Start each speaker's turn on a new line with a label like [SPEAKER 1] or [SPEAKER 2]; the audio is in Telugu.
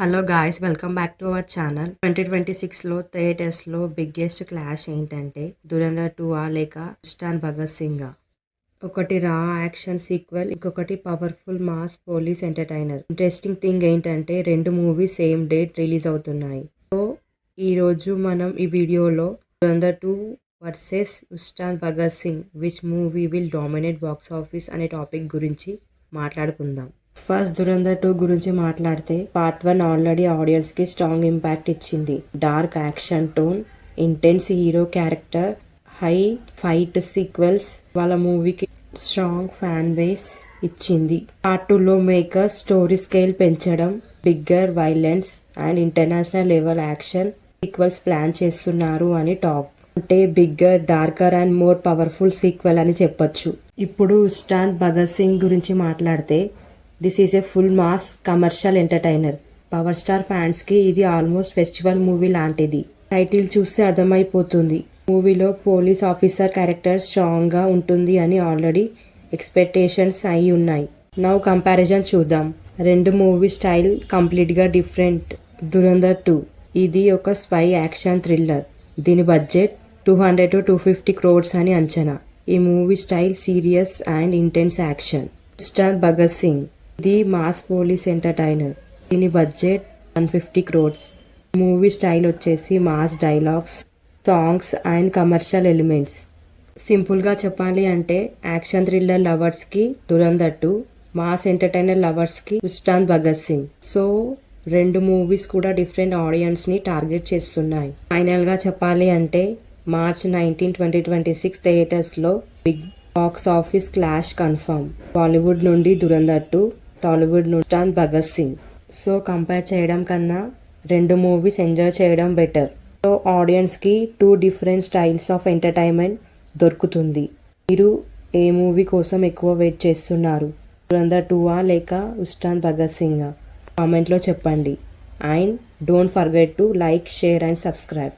[SPEAKER 1] Hello guys, welcome back to our channel. 2026లో థియేటర్స్లో బిగ్గెస్ట్ క్లాష్ ఏంటంటే దురంధర్ 2 లేక ఉస్తాన్ భగత్ సింగ్. ఒకటి రా యాక్షన్ సీక్వెల్, ఇంకొకటి powerful mass police entertainer. Interesting thing ఏంటంటే రెండు మూవీస్ సేమ్ డేట్ రిలీజ్ అవుతున్నాయి. సో ఈరోజు మనం ఈ వీడియోలో Dhurandhar 2 versus Ustaad Bhagat Singh which movie will dominate box office అనే టాపిక్ గురించి మాట్లాడుకుందాం. ఫస్ట్ దురంధర్ 2 గురించి మాట్లాడితే పార్ట్ 1 ఆల్రెడీ ఆడియన్స్ కి స్ట్రాంగ్ ఇంపాక్ట్ ఇచ్చింది. Dark action tone, intense hero character, high fight sequels వాళ్ళ మూవీకి స్ట్రాంగ్ ఫ్యాన్ బేస్ ఇచ్చింది. పార్ట్ 2లో మేకర్స్ స్టోరీ స్కేల్ పెంచడం, bigger violence and international level action sequels plan చేస్తున్నారు అని టాక్. అంటే bigger, darker and more powerful sequel అని చెప్పొచ్చు. ఇప్పుడు ఉస్తాన్ భగత్ సింగ్ గురించి మాట్లాడితే this is a full mass commercial entertainer. Power star fans కి ఇది ఆల్మోస్ట్ ఫెస్టివల్ మూవీ లాంటిది. టైటిల్ చూస్తే అర్థమైపోతుంది. మూవీలో పోలీస్ ఆఫీసర్ క్యారెక్టర్ స్ట్రాంగ్ గా ఉంటుంది అని ఆల్రెడీ ఎక్స్పెక్టేషన్స్ అయి ఉన్నాయి. నౌ కంపారిజన్ చూద్దాం. రెండు మూవీ స్టైల్ కంప్లీట్ గా డిఫరెంట్. దురంధర్ 2 ఇది ఒక స్పై యాక్షన్ థ్రిల్లర్. దీని బడ్జెట్ 200 to 250 crores అని అంచనా. ఈ movie style serious and intense action. Ustaad Bhagat Singh ఇది మాస్ పోలీస్ ఎంటర్టైనర్. దీని బడ్జెట్ 150 crores. మూవీ స్టైల్ వచ్చేసి mass dialogues, songs and commercial elements. సింపుల్గా చెప్పాలి అంటే యాక్షన్ థ్రిల్లర్ లవర్స్కి దురంధర్ 2, మాస్ ఎంటర్టైనర్ లవర్స్కి ఉస్తాన్ భగత్ సింగ్. సో రెండు మూవీస్ కూడా డిఫరెంట్ ఆడియన్స్ని టార్గెట్ చేస్తున్నాయి. ఫైనల్గా చెప్పాలి అంటే March 19, 2026 థియేటర్స్లో big box office clash confirm. Bollywood నుండి దురంధర్ 2, టాలీవుడ్ నుండి ఉస్తాన్ భగత్ సింగ్. సో కంపేర్ చేయడం కన్నా రెండు మూవీస్ ఎంజాయ్ చేయడం బెటర్. సో ఆడియన్స్కి 2 డిఫరెంట్ స్టైల్స్ ఆఫ్ ఎంటర్టైన్మెంట్ దొరుకుతుంది. మీరు ఏ మూవీ కోసం ఎక్కువ వెయిట్ చేస్తున్నారు? దురంధర్ 2 లేక ఉస్తాన్ భగత్ సింగ్? కామెంట్లో చెప్పండి. And don't forget to like, share and subscribe.